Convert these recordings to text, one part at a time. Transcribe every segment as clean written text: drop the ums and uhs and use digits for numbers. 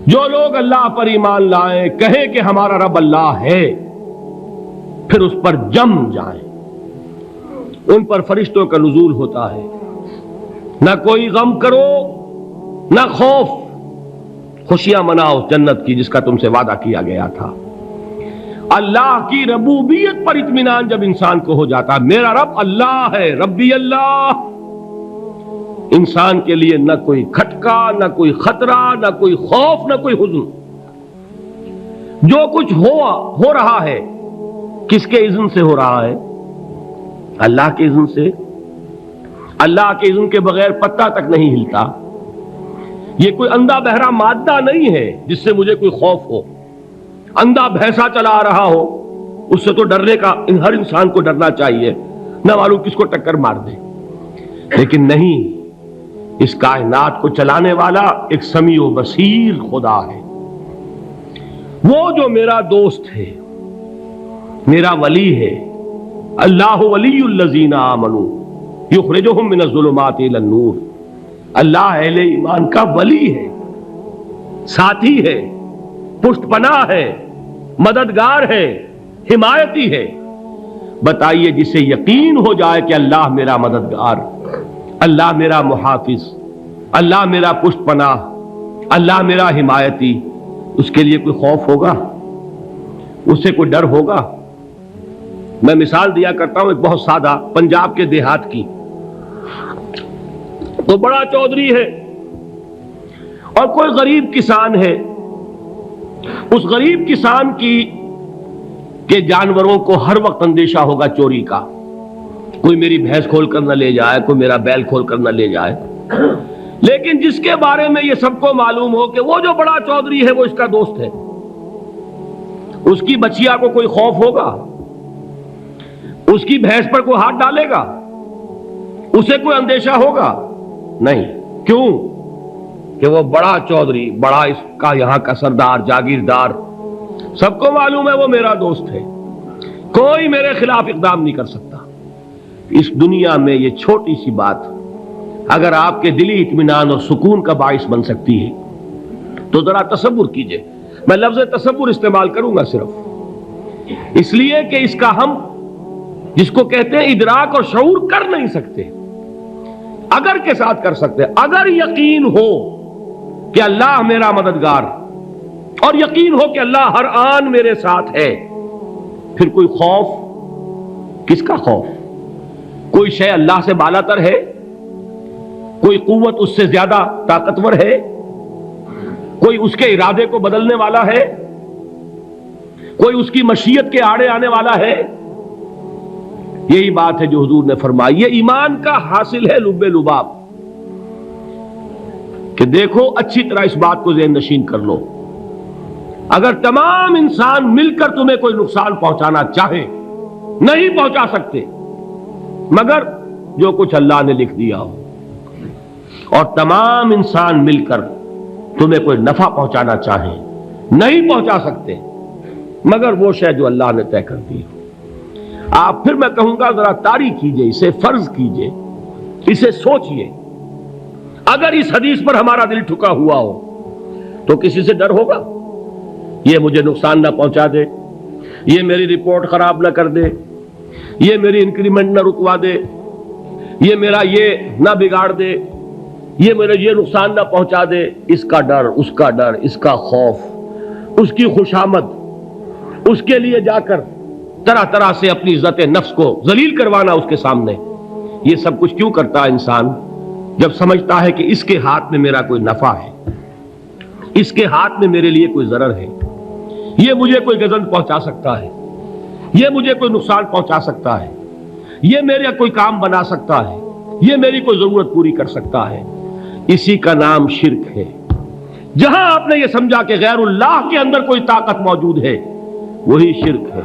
جو لوگ اللہ پر ایمان لائیں، کہیں کہ ہمارا رب اللہ ہے، پھر اس پر جم جائیں، ان پر فرشتوں کا نزول ہوتا ہے، نہ کوئی غم کرو نہ خوف، خوشیاں مناؤ جنت کی جس کا تم سے وعدہ کیا گیا تھا۔ اللہ کی ربوبیت پر اطمینان جب انسان کو ہو جاتا، میرا رب اللہ ہے، ربی اللہ، انسان کے لیے نہ کوئی کھٹکا، نہ کوئی خطرہ، نہ کوئی خوف، نہ کوئی حزن۔ جو کچھ ہو رہا ہے کس کے اذن سے ہو رہا ہے؟ اللہ کے اذن سے۔ اللہ کے اذن کے بغیر پتہ تک نہیں ہلتا۔ یہ کوئی اندھا بہرا مادہ نہیں ہے جس سے مجھے کوئی خوف ہو۔ اندھا بھینسا چلا آ رہا ہو، اس سے تو ڈرنے کا ہر انسان کو ڈرنا چاہیے، نہ معلوم کس کو ٹکر مار دے۔ لیکن نہیں، اس کائنات کو چلانے والا ایک سمیع و بصیر خدا ہے، وہ جو میرا دوست ہے، میرا ولی ہے۔ اللہ ولی الذین آمنوا یخرجہم من الظلمات الی النور۔ اللہ اہل ایمان کا ولی ہے، ساتھی ہے، پشت پناہ ہے، مددگار ہے، حمایتی ہے۔ بتائیے جسے یقین ہو جائے کہ اللہ میرا مددگار، اللہ میرا محافظ، اللہ میرا پشت پناہ، اللہ میرا حمایتی، اس کے لیے کوئی خوف ہوگا؟ اس سے کوئی ڈر ہوگا؟ میں مثال دیا کرتا ہوں ایک بہت سادہ، پنجاب کے دیہات کی۔ تو بڑا چودھری ہے اور کوئی غریب کسان ہے۔ اس غریب کسان کے جانوروں کو ہر وقت اندیشہ ہوگا چوری کا، کوئی میری بھینس کھول کر نہ لے جائے، کوئی میرا بیل کھول کر نہ لے جائے۔ لیکن جس کے بارے میں یہ سب کو معلوم ہو کہ وہ جو بڑا چودھری ہے وہ اس کا دوست ہے، اس کی بچیا کو کوئی خوف ہوگا؟ اس کی بھینس پر کوئی ہاتھ ڈالے گا؟ اسے کوئی اندیشہ ہوگا؟ نہیں۔ کیوں؟ کہ وہ بڑا چودھری، بڑا اس کا یہاں کا سردار، جاگیردار، سب کو معلوم ہے وہ میرا دوست ہے، کوئی میرے خلاف اقدام نہیں کر سکتا۔ اس دنیا میں یہ چھوٹی سی بات اگر آپ کے دلی اطمینان اور سکون کا باعث بن سکتی ہے تو ذرا تصور کیجئے۔ میں لفظ تصور استعمال کروں گا صرف اس لیے کہ اس کا ہم جس کو کہتے ہیں ادراک اور شعور کر نہیں سکتے، اگر کے ساتھ کر سکتے۔ اگر یقین ہو کہ اللہ میرا مددگار اور یقین ہو کہ اللہ ہر آن میرے ساتھ ہے، پھر کوئی خوف، کس کا خوف؟ کوئی شے اللہ سے بالاتر ہے؟ کوئی قوت اس سے زیادہ طاقتور ہے؟ کوئی اس کے ارادے کو بدلنے والا ہے؟ کوئی اس کی مشیت کے آڑے آنے والا ہے؟ یہی بات ہے جو حضور نے فرمائی۔ یہ ایمان کا حاصل ہے لب لباب، کہ دیکھو اچھی طرح اس بات کو ذہن نشین کر لو، اگر تمام انسان مل کر تمہیں کوئی نقصان پہنچانا چاہے نہیں پہنچا سکتے، مگر جو کچھ اللہ نے لکھ دیا ہو، اور تمام انسان مل کر تمہیں کوئی نفع پہنچانا چاہیں نہیں پہنچا سکتے، مگر وہ شے جو اللہ نے طے کر دی ہو۔ آپ پھر میں کہوں گا ذرا طاری کیجئے، اسے فرض کیجئے، اسے سوچئے۔ اگر اس حدیث پر ہمارا دل ٹھکا ہوا ہو تو کسی سے ڈر ہوگا؟ یہ مجھے نقصان نہ پہنچا دے، یہ میری رپورٹ خراب نہ کر دے، یہ میری انکریمنٹ نہ رکوا دے، یہ میرا یہ نہ بگاڑ دے، یہ میرا یہ نقصان نہ پہنچا دے۔ اس کا ڈر، اس کا ڈر، اس کا خوف، اس کی خوشامد، اس کے لیے جا کر طرح طرح سے اپنی عزت نفس کو ذلیل کروانا اس کے سامنے، یہ سب کچھ کیوں کرتا ہے انسان؟ جب سمجھتا ہے کہ اس کے ہاتھ میں میرا کوئی نفع ہے، اس کے ہاتھ میں میرے لیے کوئی ضرر ہے، یہ مجھے کوئی گزن پہنچا سکتا ہے، یہ مجھے کوئی نقصان پہنچا سکتا ہے، یہ میرا کوئی کام بنا سکتا ہے، یہ میری کوئی ضرورت پوری کر سکتا ہے، اسی کا نام شرک ہے۔ جہاں آپ نے یہ سمجھا کہ غیر اللہ کے اندر کوئی طاقت موجود ہے، وہی شرک ہے۔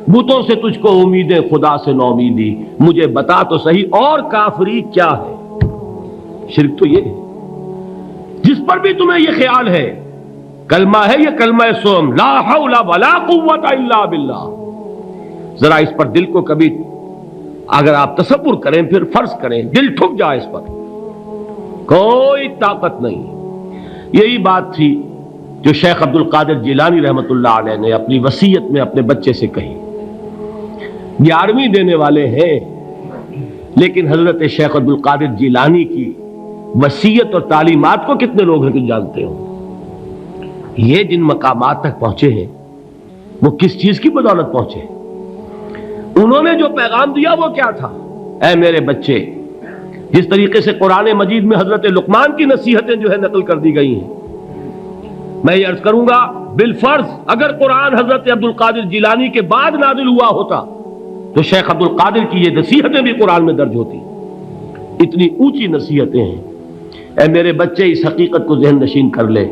بتوں سے تجھ کو امیدیں، خدا سے نو امیدی، مجھے بتا تو صحیح اور کافری کیا ہے؟ شرک تو یہ ہے۔ جس پر بھی تمہیں یہ خیال ہے، کلمہ ہے یہ کلمہ سوم، لا حول ولا قوت الا باللہ، ذرا اس پر دل کو کبھی اگر آپ تصور کریں، پھر فرض کریں، دل ٹھک جائے اس پر، کوئی طاقت نہیں۔ یہی بات تھی جو شیخ عبد القادر جیلانی رحمۃ اللہ علیہ نے اپنی وصیت میں اپنے بچے سے کہی. 11ویں دینے والے ہیں، لیکن حضرت شیخ عبد القادر جیلانی کی وصیت اور تعلیمات کو کتنے لوگ ہیں کہ جانتے ہو؟ یہ جن مقامات تک پہنچے ہیں وہ کس چیز کی بدولت پہنچے؟ انہوں نے جو پیغام دیا وہ کیا تھا؟ اے میرے بچے، جس طریقے سے قرآن مجید میں حضرت لقمان کی نصیحتیں جو ہے نقل کر دی گئی ہیں، میں یہ عرض کروں گا بالفرض اگر قرآن حضرت عبد القادر جیلانی کے بعد نازل ہوا ہوتا تو شیخ عبد القادر کی یہ نصیحتیں بھی قرآن میں درج ہوتی. اتنی اونچی نصیحتیں ہیں. اے میرے بچے، اس حقیقت کو ذہن نشین کر لے،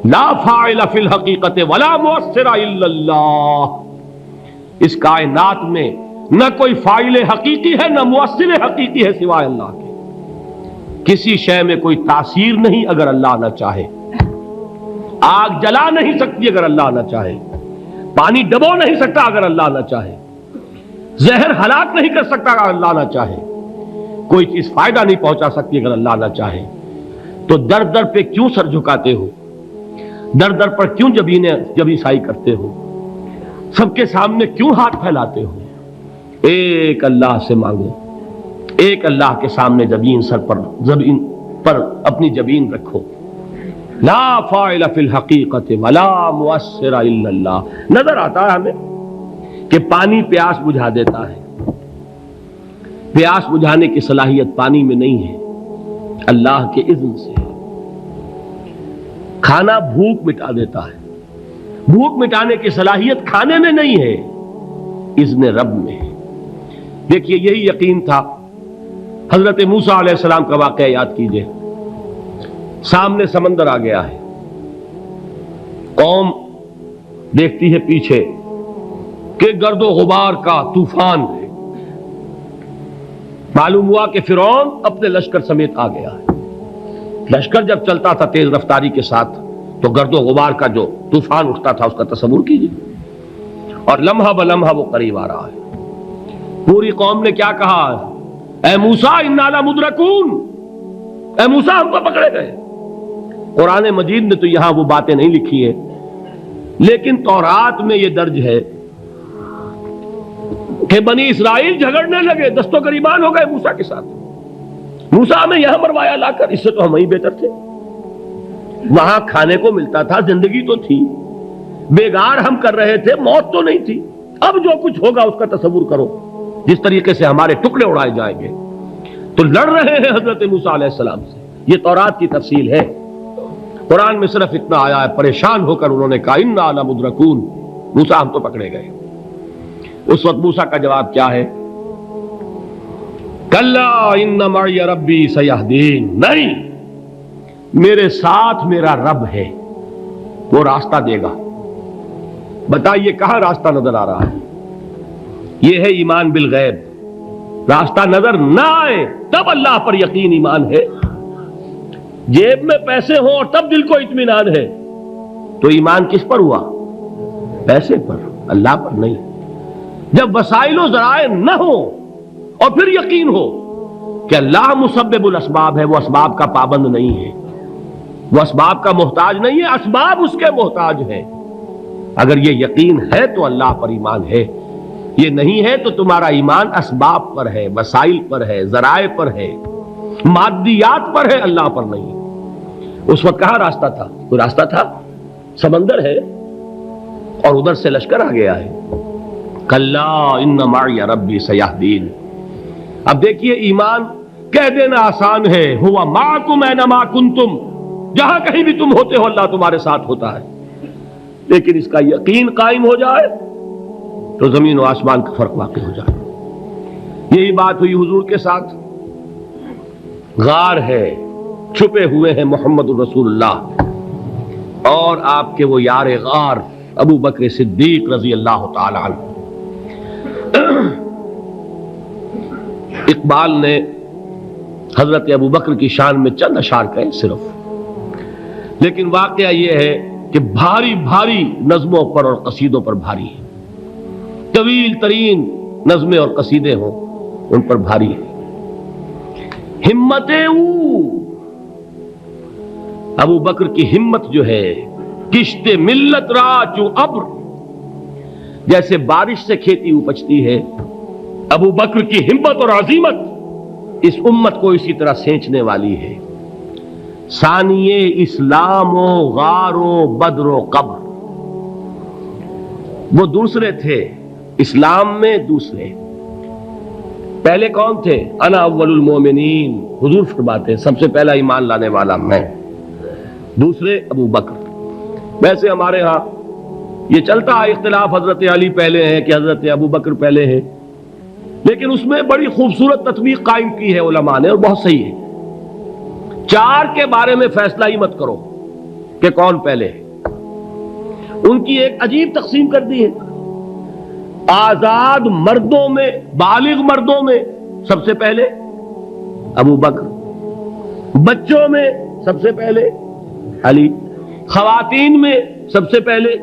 لا فاعل فی الحقیقت ولا مؤثر الا اللہ. اس کائنات میں نہ کوئی فاعل حقیقی ہے نہ مؤثر حقیقی ہے سوائے اللہ کے. کسی شے میں کوئی تاثیر نہیں اگر اللہ نہ چاہے. آگ جلا نہیں سکتی اگر اللہ نہ چاہے. پانی ڈبو نہیں سکتا اگر اللہ نہ چاہے. زہر ہلاک نہیں کر سکتا اگر اللہ نہ چاہے. کوئی چیز فائدہ نہیں پہنچا سکتی اگر اللہ نہ چاہے. تو در در پہ کیوں سر جھکاتے ہو؟ در در پر کیوں جبیں سائی کرتے ہو؟ سب کے سامنے کیوں ہاتھ پھیلاتے ہو؟ ایک اللہ سے مانگو. ایک اللہ کے سامنے زمین پر اپنی جبین رکھو. لا فاعل فی الحقیقت ولا مؤثر الا اللہ. نظر آتا ہے ہمیں کہ پانی پیاس بجھا دیتا ہے. پیاس بجھانے کی صلاحیت پانی میں نہیں ہے، اللہ کے اذن سے. کھانا بھوک مٹا دیتا ہے. بھوک مٹانے کی صلاحیت کھانے میں نہیں ہے، اذن رب میں. دیکھیے یہی یقین تھا. حضرت موسیٰ علیہ السلام کا واقعہ یاد کیجئے. سامنے سمندر آ گیا ہے، قوم دیکھتی ہے پیچھے کہ گرد و غبار کا طوفان ہے. معلوم ہوا کہ فرعون اپنے لشکر سمیت آ گیا ہے. لشکر جب چلتا تھا تیز رفتاری کے ساتھ تو گرد و غبار کا جو طوفان اٹھتا تھا اس کا تصور کیجیے. اور لمحہ بلمحہ وہ قریب آ رہا ہے. پوری قوم نے کیا کہا؟ اے موسیٰ انا لمدرکون. اے موسیٰ ہم کو پکڑے گئے. قرآن مجید نے تو یہاں وہ باتیں نہیں لکھی ہیں، لیکن تورات میں یہ درج ہے کہ بنی اسرائیل جھگڑنے لگے، دست و گریبان ہو گئے موسیٰ کے ساتھ. موسیٰ ہمیں یہاں مروایا لا کر، اس سے تو ہم ہی بہتر تھے. وہاں کھانے کو ملتا تھا، زندگی تو تھی، بیگار ہم کر رہے تھے، موت تو نہیں تھی. اب جو کچھ ہوگا اس کا تصور کرو، جس طریقے سے ہمارے ٹکڑے اڑائے جائیں گے. تو لڑ رہے ہیں حضرت موسیٰ علیہ السلام سے. یہ تورات کی تفصیل ہے. قرآن میں صرف اتنا آیا ہے، پریشان ہو کر انہوں نے کہا انا لمدرکون. موسیٰ ہم تو پکڑے گئے. اس وقت موسیٰ کا جواب کیا ہے؟ کلا ان معی ربی سیہدین. نہیں، میرے ساتھ میرا رب ہے، وہ راستہ دے گا. بتائیے کہاں راستہ نظر آ رہا ہے؟ یہ ہے ایمان بالغیب. راستہ نظر نہ آئے تب اللہ پر یقین ایمان ہے. جیب میں پیسے ہوں اور تب دل کو اطمینان ہے تو ایمان کس پر ہوا؟ پیسے پر، اللہ پر نہیں. جب وسائل و ذرائع نہ ہو اور پھر یقین ہو کہ اللہ مسبب الاسباب ہے، وہ اسباب کا پابند نہیں ہے، وہ اسباب کا محتاج نہیں ہے، اسباب اس کے محتاج ہیں. اگر یہ یقین ہے تو اللہ پر ایمان ہے. یہ نہیں ہے تو تمہارا ایمان اسباب پر ہے، وسائل پر ہے، ذرائع پر ہے، مادیات پر ہے، اللہ پر نہیں. اس وقت کہاں راستہ تھا؟ کوئی راستہ تھا؟ سمندر ہے اور ادھر سے لشکر آ گیا ہے. کلا ان معی ربی سیہدین. اب دیکھیے ایمان کہہ دینا آسان ہے، ہوا معکم اینما کنتم. جہاں کہیں بھی تم ہوتے ہو اللہ تمہارے ساتھ ہوتا ہے. لیکن اس کا یقین قائم ہو جائے تو زمین و آسمان کا فرق واقع ہو جائے. یہی بات ہوئی حضور کے ساتھ. غار ہے، چھپے ہوئے ہیں محمد الرسول اللہ اور آپ کے وہ یار غار ابو بکر صدیق رضی اللہ تعالی عنہ. اقبال نے حضرت ابو بکر کی شان میں چند اشعار کہے صرف، لیکن واقعہ یہ ہے کہ بھاری بھاری نظموں پر اور قصیدوں پر بھاری ہے. طویل ترین نظمیں اور قصیدے ہوں ان پر بھاری ہے. ہمت ابو بکر کی ہمت جو ہے کشت ملت را چو ابر، جیسے بارش سے کھیتی اپجتی ہے، ابو بکر کی ہمت اور عزیمت اس امت کو اسی طرح سینچنے والی ہے۔ ثانیے اسلام و غار و بدر و قبر، وہ دوسرے تھے اسلام میں، دوسرے پہلے کون تھے؟ انا اول المومنین، حضور فرماتے ہیں سب سے پہلا ایمان لانے والا میں، دوسرے ابو بکر۔ ویسے ہمارے ہاں یہ چلتا ہے اختلاف، حضرت علی پہلے ہیں کہ حضرت ابو بکر پہلے ہیں، لیکن اس میں بڑی خوبصورت تطبیق قائم کی ہے علماء نے، اور بہت صحیح ہے۔ چار کے بارے میں فیصلہ ہی مت کرو کہ کون پہلے ہے، ان کی ایک عجیب تقسیم کر دی ہے۔ آزاد مردوں میں، بالغ مردوں میں سب سے پہلے ابو بکر، بچوں میں سب سے پہلے علی، خواتین میں سب سے پہلے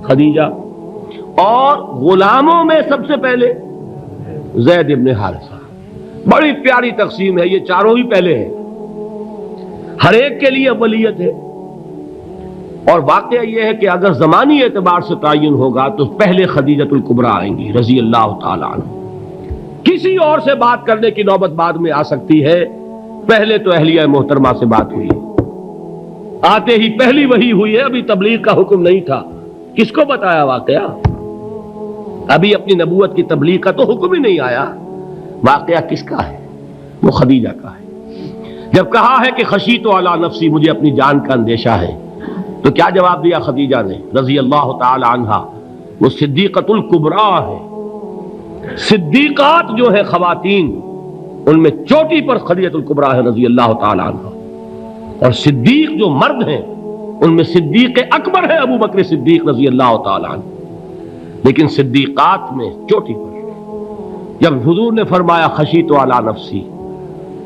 خدیجہ، اور غلاموں میں سب سے پہلے زید ابن حارثہ۔ بڑی پیاری تقسیم ہے، یہ چاروں ہی پہلے ہیں، ہر ایک کے لیے اولیت ہے۔ اور واقعہ یہ ہے کہ اگر زمانی اعتبار سے تعین ہوگا تو پہلے خدیجۃ الکبریٰ آئیں گی رضی اللہ تعالی عنہ، کسی اور سے بات کرنے کی نوبت بعد میں آ سکتی ہے، پہلے تو اہلیہ محترمہ سے بات ہوئی، آتے ہی پہلی وحی ہوئی ہے، ابھی تبلیغ کا حکم نہیں تھا۔ کس کو بتایا واقعہ؟ ابھی اپنی نبوت کی تبلیغ کا تو حکم ہی نہیں آیا۔ واقعہ کس کا ہے؟ وہ خدیجہ کا ہے۔ جب کہا ہے کہ خشیت علی نفسی، مجھے اپنی جان کا اندیشہ ہے، تو کیا جواب دیا خدیجہ نے رضی اللہ تعالی عنہا؟ وہ صدیقۃ الکبریٰ ہے۔ صدیقات جو ہے خواتین، ان میں چوٹی پر خدیجۃ الکبریٰ ہے رضی اللہ تعالی عنہا، اور صدیق جو مرد ہیں ان میں صدیق اکبر ہے ابو بکر صدیق رضی اللہ تعالی عنہ، لیکن صدیقات میں چوٹی پر۔ جب حضور نے فرمایا خشیت علی نفسی،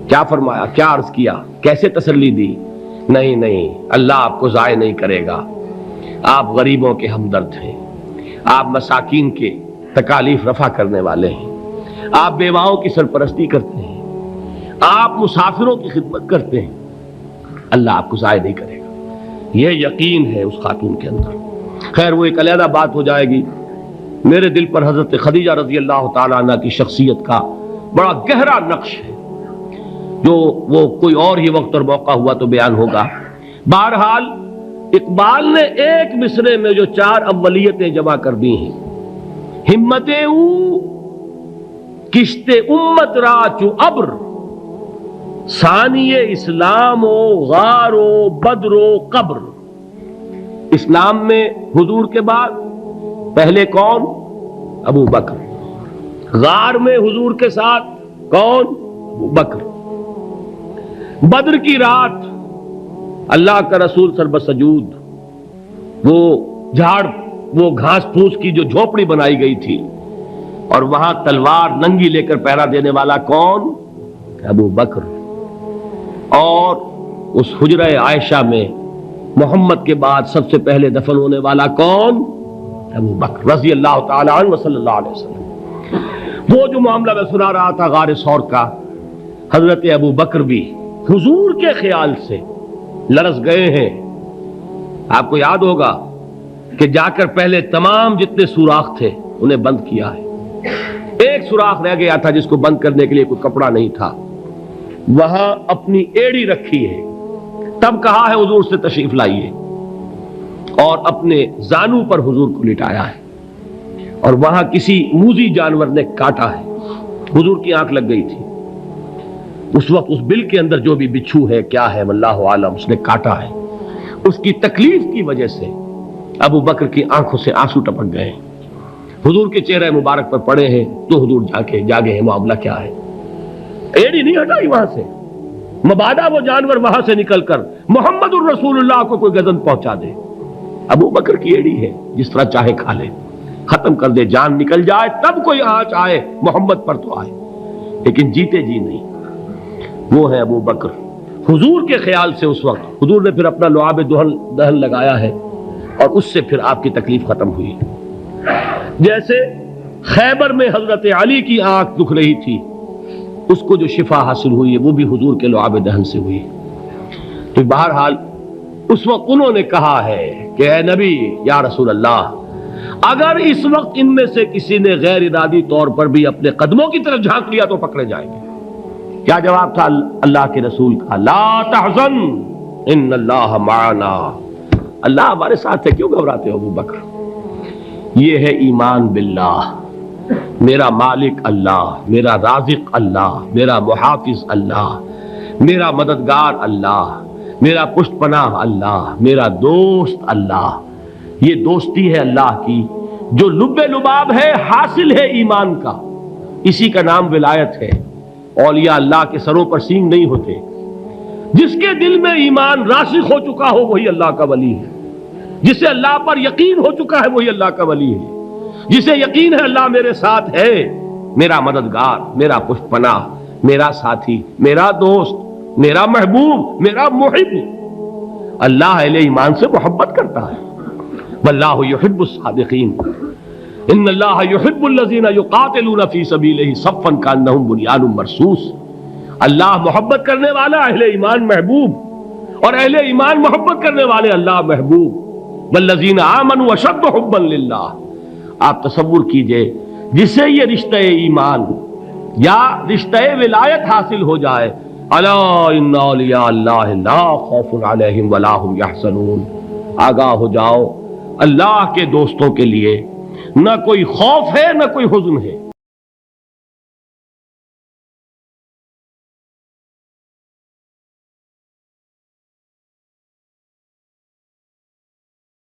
کیا فرمایا؟ کیا عرض کیا؟ کیسے تسلی دی؟ نہیں، اللہ آپ کو ضائع نہیں کرے گا، آپ غریبوں کے ہمدرد ہیں، آپ مساکین کے تکالیف رفع کرنے والے ہیں، آپ بیواؤں کی سرپرستی کرتے ہیں، آپ مسافروں کی خدمت کرتے ہیں، اللہ آپ کو ضائع نہیں کرے گا۔ یہ یقین ہے اس خاتون کے اندر۔ خیر وہ ایک علیحدہ بات ہو جائے گی۔ میرے دل پر حضرت خدیجہ رضی اللہ تعالی عنہ کی شخصیت کا بڑا گہرا نقش ہے، جو وہ کوئی اور ہی وقت اور موقع ہوا تو بیان ہوگا۔ بہرحال اقبال نے ایک مصرے میں جو چار اولیتیں جمع کر دی ہیں، ہمت او کشت امت را چو ابر، ثانی اسلام و غار و بدر و قبر۔ اسلام میں حضور کے بعد پہلے کون؟ ابو بکر۔ غار میں حضور کے ساتھ کون؟ ابو بکر۔ بدر کی رات اللہ کا رسول سربسجود وہ گھاس پھوس کی جو جھوپڑی بنائی گئی تھی، اور وہاں تلوار ننگی لے کر پہرا دینے والا کون؟ ابو بکر۔ اور اس حجرہ عائشہ میں محمد کے بعد سب سے پہلے دفن ہونے والا کون؟ ابو بکر رضی اللہ تعالی عنہ صلی اللہ علیہ وسلم۔ وہ جو معاملہ میں سنا رہا تھا غار ثور کا، حضرت ابو بکر بھی حضور کے خیال سے لرز گئے ہیں۔ آپ کو یاد ہوگا کہ جا کر پہلے تمام جتنے سوراخ تھے انہیں بند کیا ہے، ایک سوراخ رہ گیا تھا جس کو بند کرنے کے لیے کوئی کپڑا نہیں تھا، وہاں اپنی ایڑی رکھی ہے، تب کہا ہے حضور سے تشریف لائیے، اور اپنے زانو پر حضور کو لٹایا ہے، اور وہاں کسی موذی جانور نے کاٹا ہے، حضور کی آنکھ لگ گئی تھی اس وقت، اس بل کے اندر جو بھی بچھو ہے کیا ہے واللہ عالم، اس نے کاٹا ہے۔ اس کی تکلیف کی وجہ سے ابو بکر کی آنکھوں سے آنسو ٹپک گئے، حضور کے چہرے مبارک پر پڑے ہیں، تو حضور جاگے ہیں، معاملہ کیا ہے؟ ایڑی نہیں ہٹائی وہاں سے، مبادا وہ جانور وہاں سے نکل کر محمد الرسول اللہ کو کوئی گزن پہنچا دے، ابو بکر کی ایڑی ہے، جس طرح چاہے کھا لے، ختم کر دے، جان نکل جائے تب کوئی آنچ آئے، محمد پر تو آئے، لیکن جیتے جی نہیں۔ وہ ہے ابو بکر حضور کے خیال سے۔ اس وقت حضور نے پھر اپنا لعاب دہن لگایا ہے، اور اس سے پھر آپ کی تکلیف ختم ہوئی۔ جیسے خیبر میں حضرت علی کی آنکھ دکھ رہی تھی، اس کو جو شفا حاصل ہوئی ہے وہ بھی حضور کے لعاب دہن سے ہوئی۔ تو بہرحال اس وقت انہوں نے کہا ہے کہ اے نبی یا رسول اللہ، اگر اس وقت ان میں سے کسی نے غیر ارادی طور پر بھی اپنے قدموں کی طرف جھانک لیا تو پکڑے جائیں گے۔ کیا جواب تھا اللہ کے رسول کا؟ لا تحزن ان اللہ معنا، اللہ ہمارے ساتھ ہے، کیوں گھبراتے ہو ابو بکر؟ یہ ہے ایمان باللہ، میرا مالک اللہ، میرا رازق اللہ، میرا محافظ اللہ، میرا مددگار اللہ، میرا پشت پناہ اللہ، میرا دوست اللہ۔ یہ دوستی ہے اللہ کی جو لب لباب ہے، حاصل ہے ایمان کا، اسی کا نام ولایت ہے۔ اولیاء اللہ کے سروں پر سینگ نہیں ہوتے، جس کے دل میں ایمان راسخ ہو چکا ہو وہی اللہ کا ولی ہے، جسے اللہ پر یقین ہو چکا ہے وہی اللہ کا ولی ہے، جسے یقین ہے اللہ میرے ساتھ ہے، میرا مددگار، میرا پشت پناہ، میرا ساتھی، میرا دوست، میرا محبوب، میرا محب۔ اللہ اہل ایمان سے محبت کرتا ہے۔ واللہ یحب الصادقین، ان اللہ یحب الذین یقاتلون فی سبیلہ صفا کانہم بنیان مرصوص۔ اللہ محبت کرنے والا، اہل ایمان محبوب، اور اہل ایمان محبت کرنے والے اللہ محبوب۔ والذین آمنوا اشد حبا للہ۔ آپ تصور کیجئے جسے یہ رشتہ ایمان یا رشتہ ولایت حاصل ہو جائے، الا ان اولیاء اللہ لا خوف علیہم ولا هم یحزنون، آگاہ ہو جاؤ، اللہ کے دوستوں کے لیے نہ کوئی خوف ہے نہ کوئی حزن ہے۔